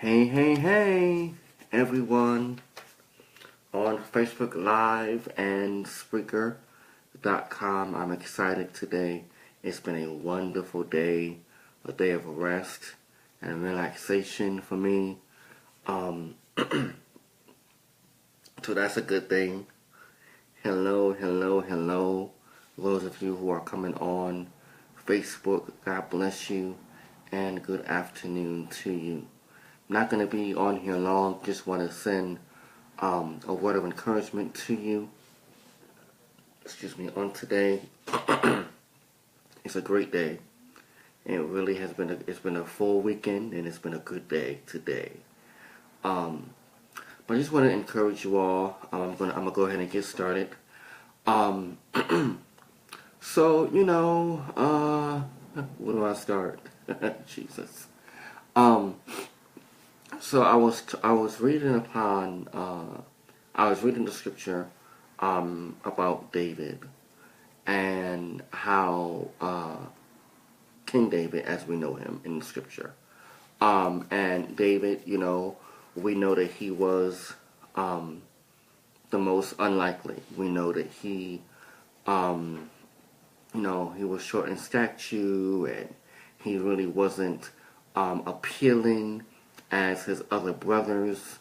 Hey, everyone on Facebook Live and Spreaker.com. I'm excited today. It's been a wonderful day, a day of rest and relaxation for me. So that's a good thing. Hello. Those of you who are coming on Facebook, God bless you and good afternoon to you. Not going to be on here long. Just want to send a word of encouragement to you. On today. It's a great day. It really has been. It's been a full weekend, and it's been a good day today. But I just want to encourage you all. I'm gonna go ahead and get started. So where do I start? Jesus. So I was reading the scripture about David and how King David, as we know him in the scripture, and David, we know that he was the most unlikely. We know that he was short in stature, and he really wasn't appealing as his other brothers,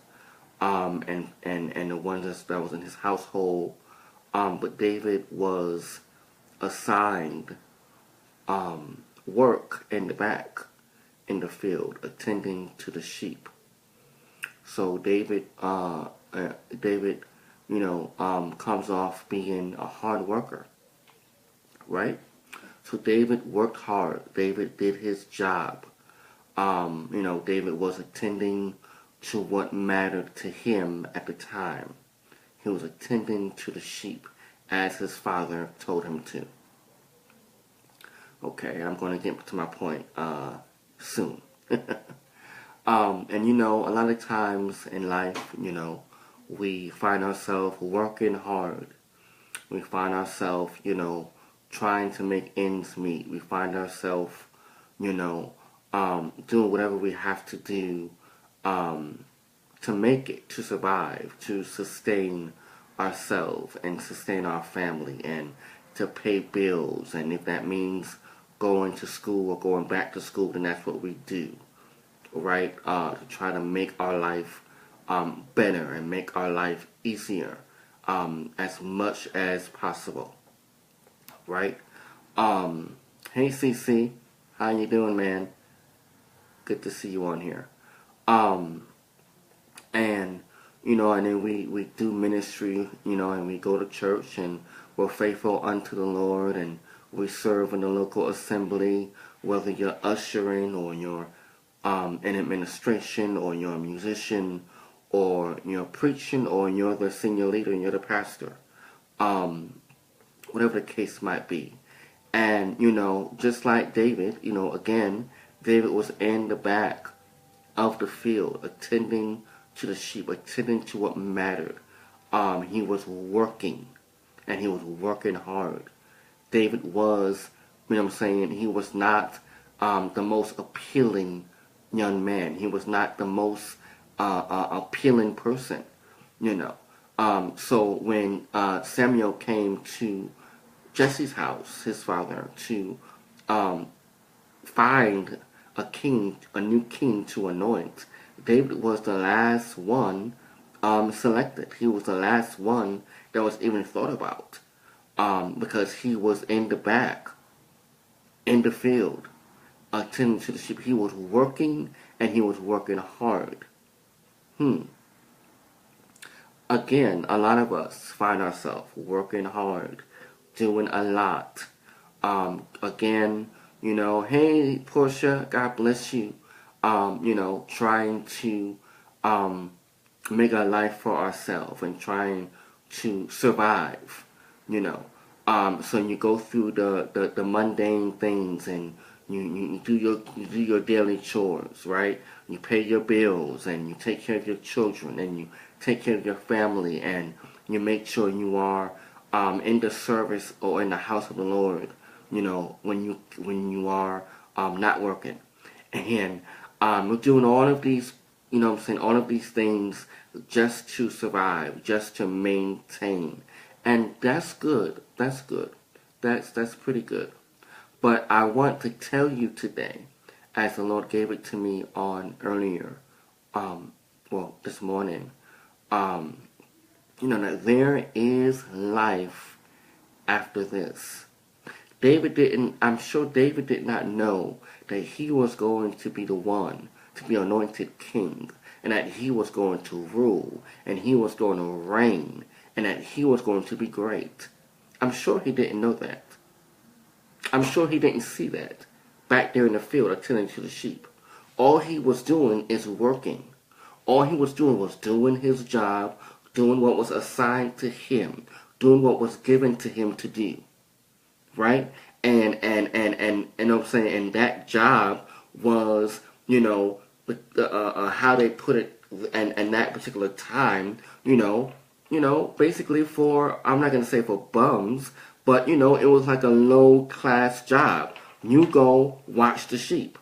and the ones that was in his household. But David was assigned work in the back, in the field, attending to the sheep. So David, comes off being a hard worker, right? So David worked hard. David did his job. David was attending to what mattered to him at the time. He was attending to the sheep as his father told him to. Okay, I'm going to get to my point soon. And a lot of times in life, we find ourselves working hard. We find ourselves, trying to make ends meet. We find ourselves, doing whatever we have to do to make it, to survive, to sustain ourselves and sustain our family and to pay bills. And if that means going to school or going back to school, then that's what we do, right? To try to make our life better and make our life easier as much as possible, right? Hey CC, how you doing, man? Good to see you on here. And then we do ministry, and we go to church and we're faithful unto the Lord and we serve in the local assembly, whether you're ushering or you're in administration or you're a musician or you're preaching or you're the senior leader and you're the pastor. Whatever the case might be. And, just like David, again, David was in the back of the field, attending to the sheep, attending to what mattered. He was working, and he was working hard. David was, he was not the most appealing young man. He was not the most appealing person, So when Samuel came to Jesse's house, his father, to find a new king to anoint, David was the last one selected. He was the last one that was even thought about because he was in the back, in the field, attending to the sheep. He was working, and he was working hard. Again, a lot of us find ourselves working hard, doing a lot. Again, hey, Portia, God bless you. Trying to make a life for ourselves and trying to survive, So you go through the mundane things and you do your daily chores, right? You pay your bills and you take care of your children and you take care of your family and you make sure you are in the service or in the house of the Lord, when you are not working. And we're doing all of these You know what I'm saying? All of these things just to survive, just to maintain. And that's good. That's good. That's pretty good. But I want to tell you today, as the Lord gave it to me on earlier, this morning, that there is life after this. I'm sure David did not know that he was going to be the one to be anointed king, and that he was going to rule, and he was going to reign, and that he was going to be great. I'm sure he didn't know that. I'm sure he didn't see that back there in the field attending to the sheep. All he was doing is working. All he was doing was doing his job, doing what was assigned to him, doing what was given to him to do. Right? And I'm saying, and that job was, how they put it, and that particular time, basically for, I'm not gonna say for bums, but it was like a low class job. You go watch the sheep,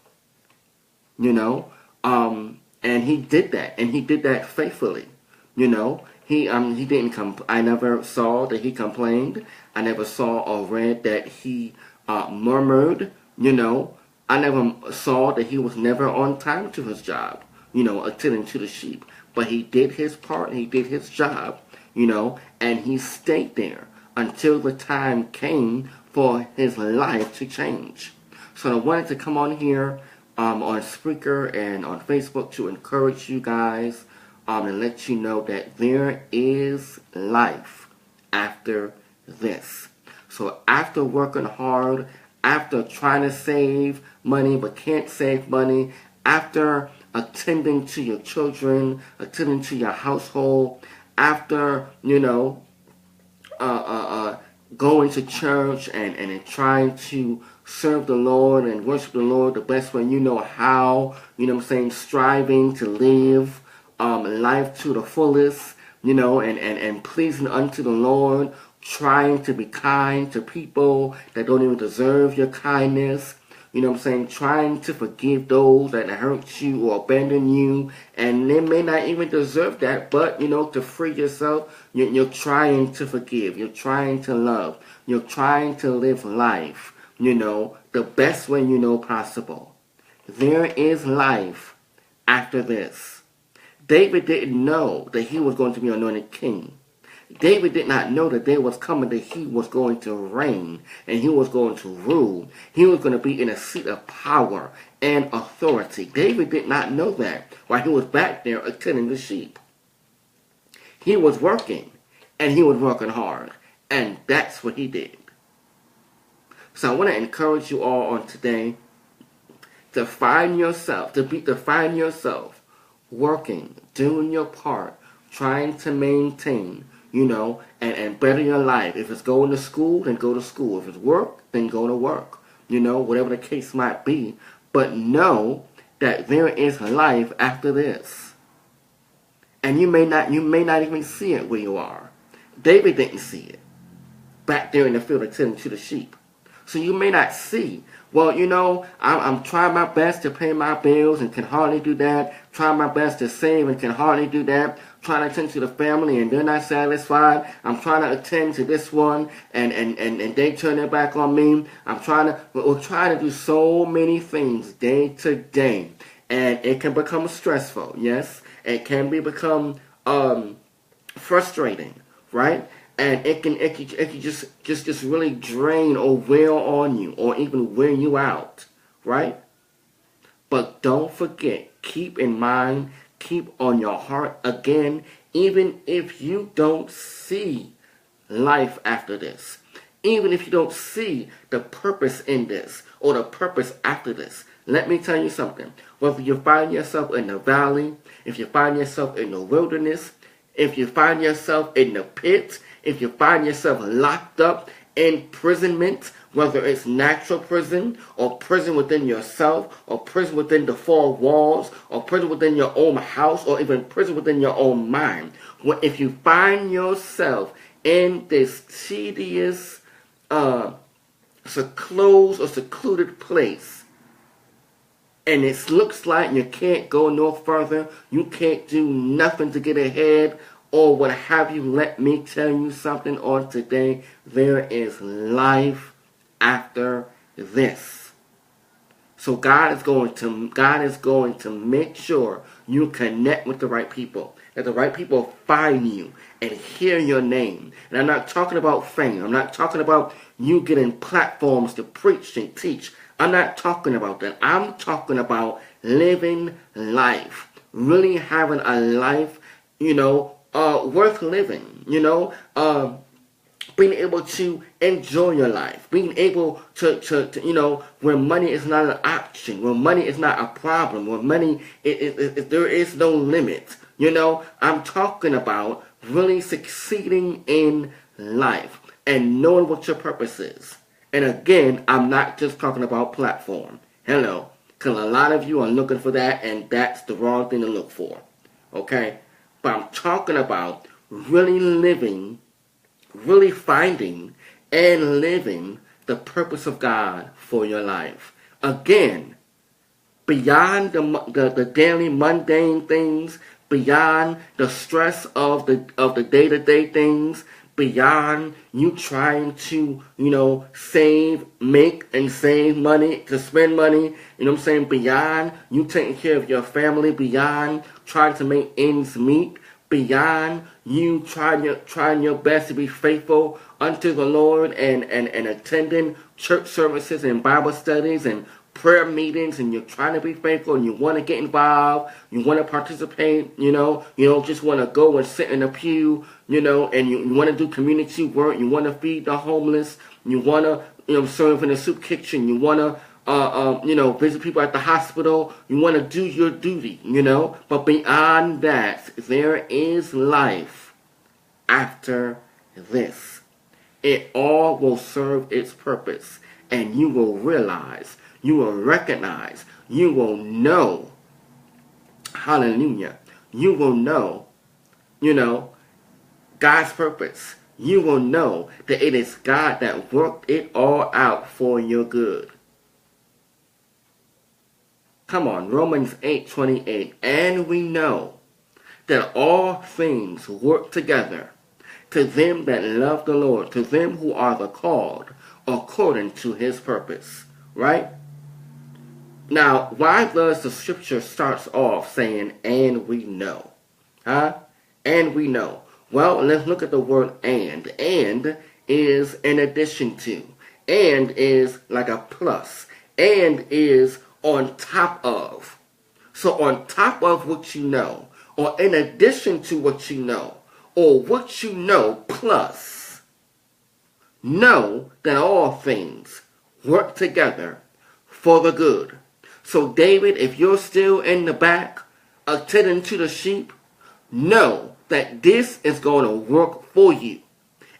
and he did that, and he did that faithfully, He didn't I never saw that he complained. I never saw or read that he murmured. I never saw that he was never on time to his job. Attending to the sheep. But he did his part. He did his job. And he stayed there until the time came for his life to change. So I wanted to come on here on Spreaker and on Facebook to encourage you guys. And let you know that there is life after this. So after working hard, after trying to save money but can't save money, after attending to your children, attending to your household, after, going to church and trying to serve the Lord and worship the Lord the best way you know how, striving to live life to the fullest, and pleasing unto the Lord, trying to be kind to people that don't even deserve your kindness, trying to forgive those that hurt you or abandon you, and they may not even deserve that, but, to free yourself, you're trying to forgive, you're trying to love, you're trying to live life, the best way possible. There is life after this. David didn't know that he was going to be anointed king. David did not know that day was coming that he was going to reign and he was going to rule. He was going to be in a seat of power and authority. David did not know that while he was back there attending the sheep. He was working, and he was working hard, and that's what he did. So I want to encourage you all on today to find yourself working, doing your part, trying to maintain, and better your life. If it's going to school, then go to school. If it's work, then go to work. Whatever the case might be. But know that there is life after this. And you may not even see it where you are. David didn't see it back there in the field attending to the sheep. So you may not see. Well, I'm trying my best to pay my bills and can hardly do that. Trying my best to save and can hardly do that. Trying to attend to the family and they're not satisfied. I'm trying to attend to this one and they turn their back on me. We're trying to do so many things day to day. And it can become stressful, yes. It can become frustrating, right? And it can just really drain or wear on you or even wear you out, right? But don't forget, keep in mind, keep on your heart again, even if you don't see life after this, even if you don't see the purpose in this or the purpose after this. Let me tell you something. Whether you find yourself in the valley, if you find yourself in the wilderness, if you find yourself in the pit, if you find yourself locked up, imprisonment, whether it's natural prison or prison within yourself or prison within the four walls or prison within your own house or even prison within your own mind. If you find yourself in this tedious, closed or secluded place, and it looks like you can't go no further, you can't do nothing to get ahead, or what have you, let me tell you something on today. There is life after this. So God is going to make sure you connect with the right people, that the right people find you and hear your name. And I'm not talking about fame. I'm not talking about you getting platforms to preach and teach. I'm not talking about that. I'm talking about living life, really having a life, worth living, being able to enjoy your life, being able to where money is not an option, where money is not a problem, where money, there is no limit. I'm talking about really succeeding in life and knowing what your purpose is. And again, I'm not just talking about platform. Hello. Because a lot of you are looking for that, and that's the wrong thing to look for. Okay? But I'm talking about really living, really finding and living the purpose of God for your life. Again, beyond the daily mundane things, beyond the stress of the day-to-day things, beyond you trying to, make and save money, to spend money, beyond you taking care of your family, beyond trying to make ends meet, beyond you trying your best to be faithful unto the Lord and attending church services and Bible studies and prayer meetings, and you're trying to be faithful and you want to get involved, you want to participate, you don't just want to go and sit in a pew, and you want to do community work, you want to feed the homeless, you want to, serve in the soup kitchen, you want to, visit people at the hospital, you want to do your duty, but beyond that, there is life after this. It all will serve its purpose, and you will realize, you will recognize, you will know, hallelujah, you will know, God's purpose. You will know that it is God that worked it all out for your good. Come on, Romans 8:28. And we know that all things work together to them that love the Lord, to them who are the called according to his purpose. Right? Now, why does the scripture starts off saying, and we know? Huh? And we know. Well, let's look at the word and. And is in addition to. And is like a plus. And is on top of. So on top of what you know, or in addition to what you know, or what you know plus, know that all things work together for the good. So David, if you're still in the back attending to the sheep, know that this is going to work for you.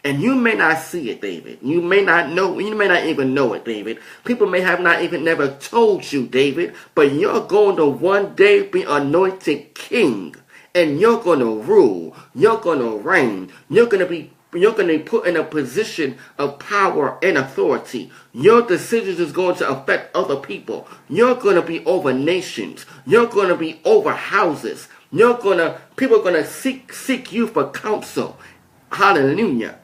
And you may not see it, David. You may not know. You may not even know it, David. People may have not even never told you, David. But you're going to one day be anointed king. And you're going to rule. You're going to reign. You're going to be put in a position of power and authority. Your decisions is going to affect other people. You're going to be over nations. You're going to be over houses. People are going to seek you for counsel. Hallelujah.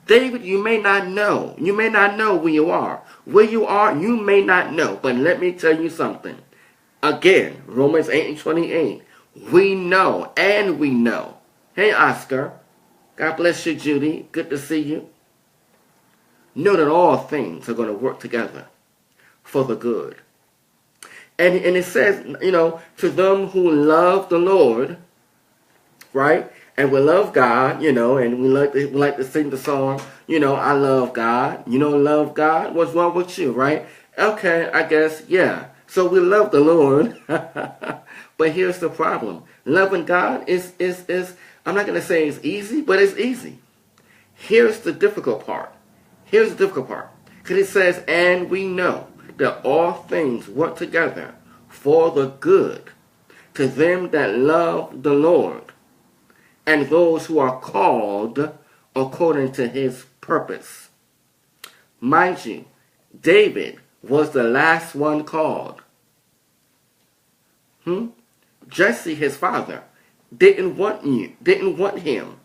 David, you may not know. You may not know where you are. Where you are, you may not know. But let me tell you something. Again, Romans 8:28. We know, and we know. Hey, Oscar. God bless you, Judy. Good to see you. Know that all things are going to work together for the good. And it says, to them who love the Lord, right? And we love God, and we like to sing the song, I love God. You don't love God? What's wrong with you, right? Okay, I guess, yeah. So we love the Lord. But here's the problem. Loving God is I'm not going to say it's easy, but it's easy. Here's the difficult part. Here's the difficult part. Because it says, and we know that all things work together for the good to them that love the Lord and those who are called according to his purpose. Mind you, David was the last one called. Jesse, his father, didn't want him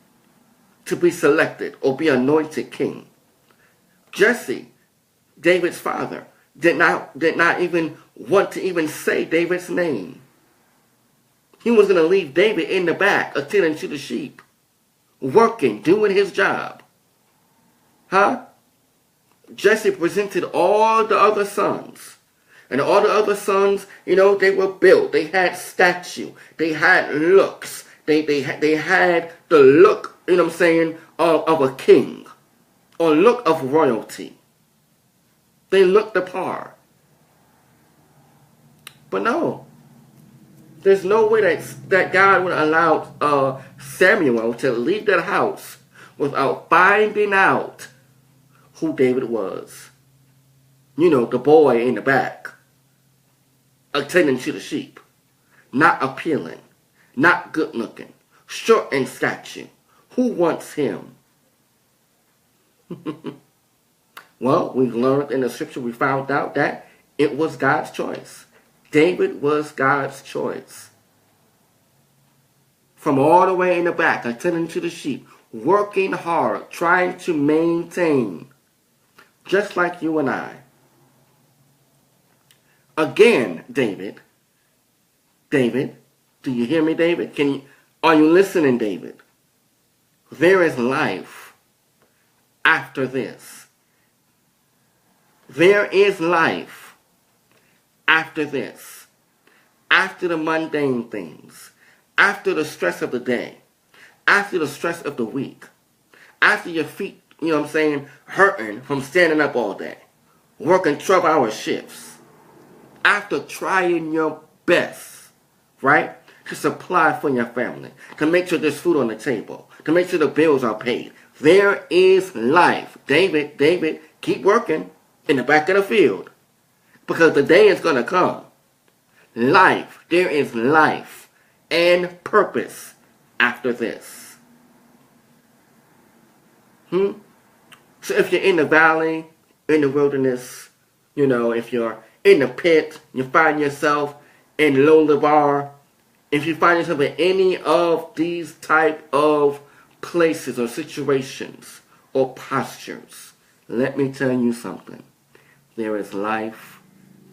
to be selected or be anointed king. Jesse, David's father, did not even want to even say David's name. He was going to leave David in the back, attending to the sheep, working, doing his job. Jesse presented all the other sons. And all the other sons, they were built. They had stature. They had looks. They had the look, of a king. Or look of royalty. They looked the part. But no. There's no way that God would allow Samuel to leave that house without finding out who David was. The boy in the back, attending to the sheep, not appealing, not good looking, short in stature. Who wants him? Well, we learned in the scripture, we found out that it was God's choice. David was God's choice. From all the way in the back, attending to the sheep, working hard, trying to maintain, just like you and I. Again, David, do you hear me, David? Are you listening, David? There is life after this. There is life after this, after the mundane things, after the stress of the day, after the stress of the week, after your feet, hurting from standing up all day, working 12-hour shifts, after trying your best, right, to supply for your family, to make sure there's food on the table, to make sure the bills are paid. There is life. David, keep working in the back of the field. Because the day is going to come. Life. There is life and purpose after this. So if you're in the valley, in the wilderness, if you're in the pit, you find yourself in Lodabar, if you find yourself in any of these type of places or situations or postures, let me tell you something. There is life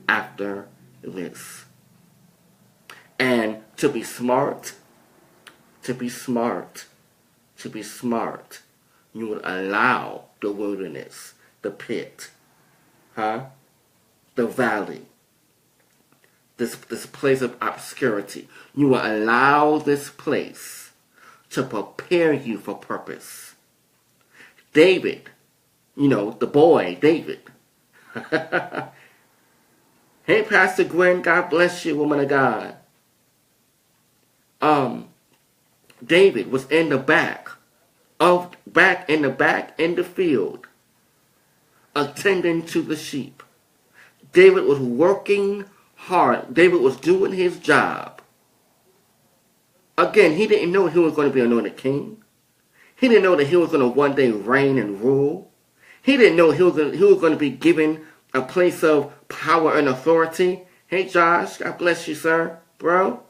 after this. And to be smart, you would allow the wilderness, the pit, the valley, this place of obscurity. You will allow this place to prepare you for purpose. David, the boy, David. Hey, Pastor Gwen, God bless you, woman of God. David was in the back in the field, attending to the sheep. David was working hard. David was doing his job. Again, he didn't know he was going to be anointed king. He didn't know that he was going to one day reign and rule. He didn't know he was going to be given a place of power and authority. Hey, Josh, God bless you, sir, bro.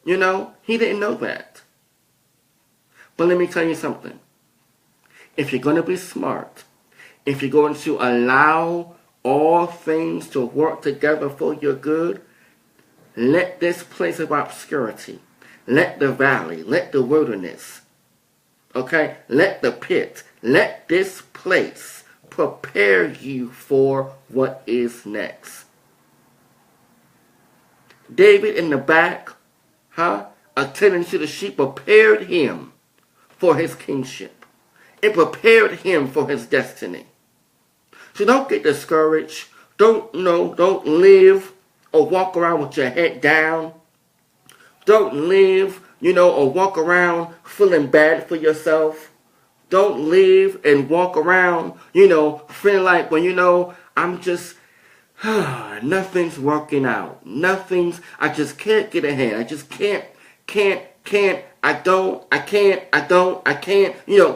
He didn't know that. But let me tell you something. If you're going to be smart, if you're going to allow all things to work together for your good, let this place of obscurity, let the valley, let the wilderness, let the pit, let this place prepare you for what is next. David in the back, attending to the sheep, prepared him for his kingship. It prepared him for his destiny. So don't get discouraged. Don't live or walk around with your head down. Don't live, or walk around feeling bad for yourself. Don't live and walk around, feeling like, I'm just, nothing's working out. I just can't get ahead. I just can't, I can't.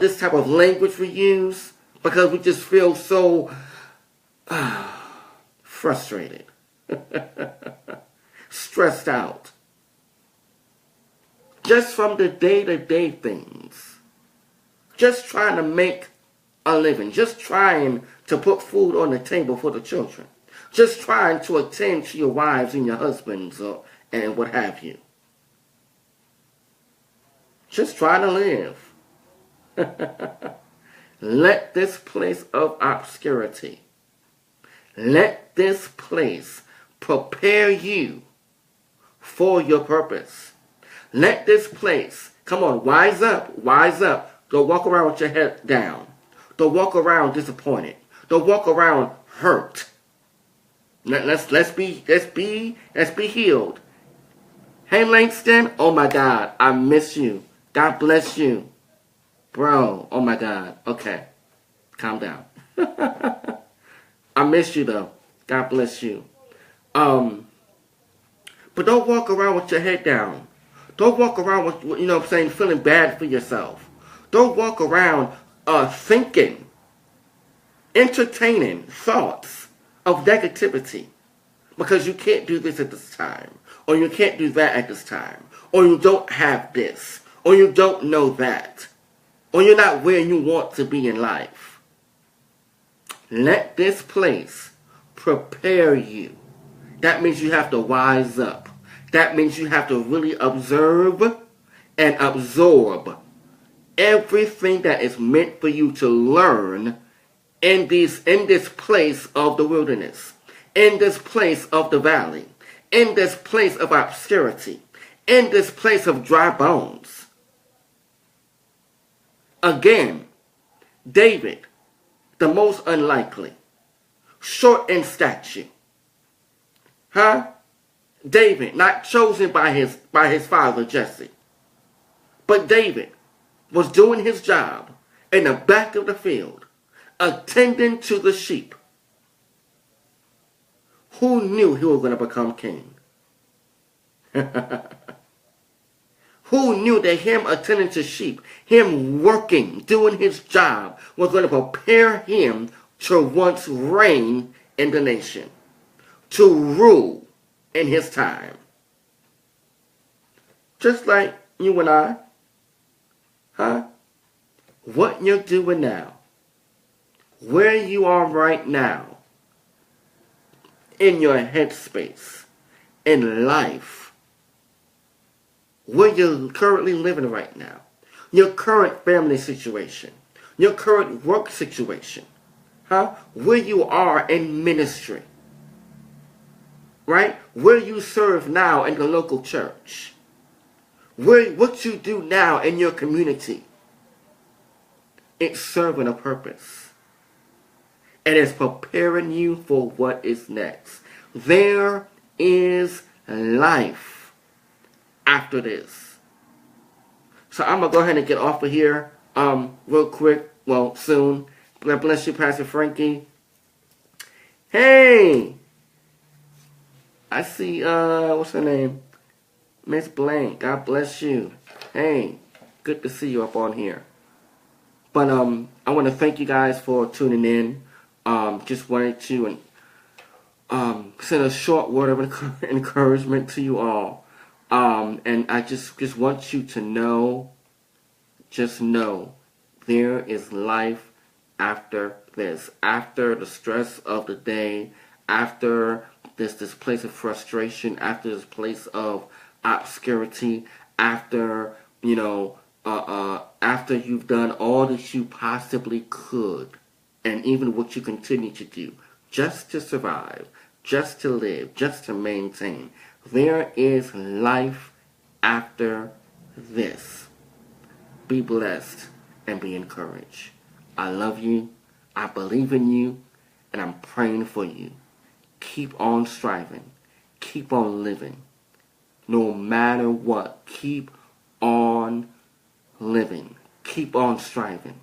This type of language we use because we just feel so frustrated. stressed out. Just from the day-to-day things. Just trying to make a living. Just trying to put food on the table for the children. Just trying to attend to your wives and your husbands and what have you. Just trying to live. Let this place of obscurity, let this place prepare you for your purpose. Let this place, come on, wise up, wise up. Don't walk around with your head down. Don't walk around disappointed. Don't walk around hurt. Let's be healed. Hey Langston, oh my God, I miss you. God bless you. Bro, oh my God. Okay, calm down. I miss you though. God bless you. But don't walk around with your head down. Don't walk around with, you know what I'm saying, feeling bad for yourself. Don't walk around thinking, entertaining thoughts of negativity. Because you can't do this at this time. Or you can't do that at this time. Or you don't have this. Or you don't know that. Or you're not where you want to be in life. Let this place prepare you. That means you have to wise up. That means you have to really observe and absorb everything that is meant for you to learn in this place of the wilderness, in this place of the valley, in this place of obscurity, in this place of dry bones. Again, David, the most unlikely, short in stature. David, not chosen by his father Jesse. But David was doing his job in the back of the field, attending to the sheep. Who knew he was going to become king? Who knew that him attending to sheep, him working, doing his job, was going to prepare him to once reign in the nation, to rule in his time? Just like you and I. What you're doing now, where you are right now, in your headspace, in life, where you're currently living right now, your current family situation, your current work situation, where you are in ministry, right? Where you serve now in the local church, what you do now in your community, it's serving a purpose. And it's preparing you for what is next. There is life after this. So I'm going to go ahead and get off of here real quick. Well, soon. God bless you, Pastor Frankie. Hey! I see, what's her name? Miss Blank. God bless you. Hey, good to see you up on here. But I want to thank you guys for tuning in. Just wanted to send a short word of encouragement to you all. And I just want you to know, just know, there is life after this. After the stress of the day, after this place of frustration, after this place of obscurity, after, after you've done all that you possibly could, and even what you continue to do, just to survive, just to live, just to maintain. There is life after this. Be blessed and be encouraged. I love you. I believe in you. And I'm praying for you. Keep on striving. Keep on living. No matter what, keep on living. Keep on striving.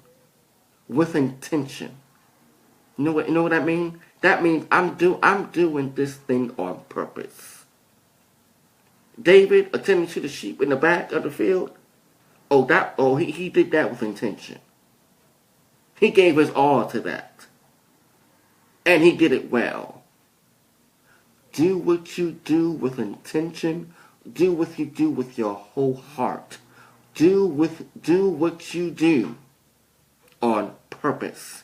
With intention. You know what that means? That means I'm doing this thing on purpose. David attending to the sheep in the back of the field. He did that with intention. He gave his all to that. And he did it well. do what you do with intention. Do what you do with your whole heart. Do what you do on purpose.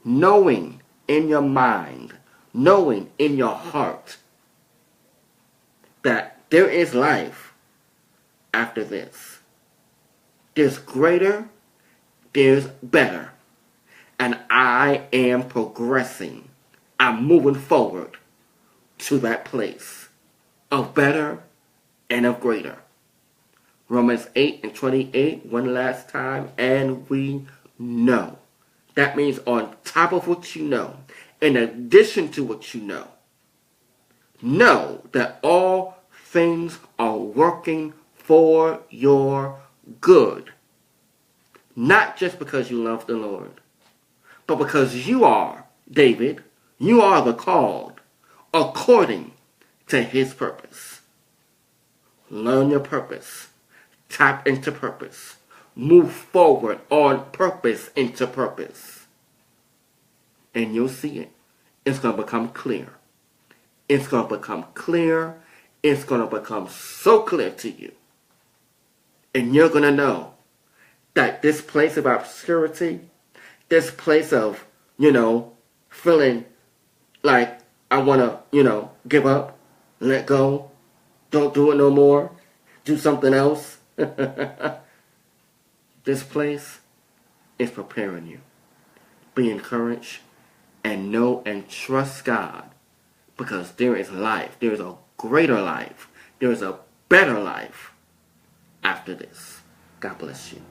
Knowing in your mind, knowing in your heart that there is life after this. There's greater, there's better. And I am progressing. I'm moving forward to that place of better and of greater. Romans 8:28, one last time, and we know. That means on top of what you know, in addition to what you know that all things are working for your good. Not just because you love the Lord, but because you are, David, you are the called according to his purpose. Learn your purpose. Tap into purpose. Move forward on purpose into purpose. And you'll see it. It's going to become clear. It's going to become clear. It's going to become so clear to you. And you're going to know that this place of obscurity, this place of, feeling like I want to, give up, let go, don't do it no more, do something else. This place is preparing you. Be encouraged and know and trust God, because there is life. There is a greater life. There is a better life after this. God bless you.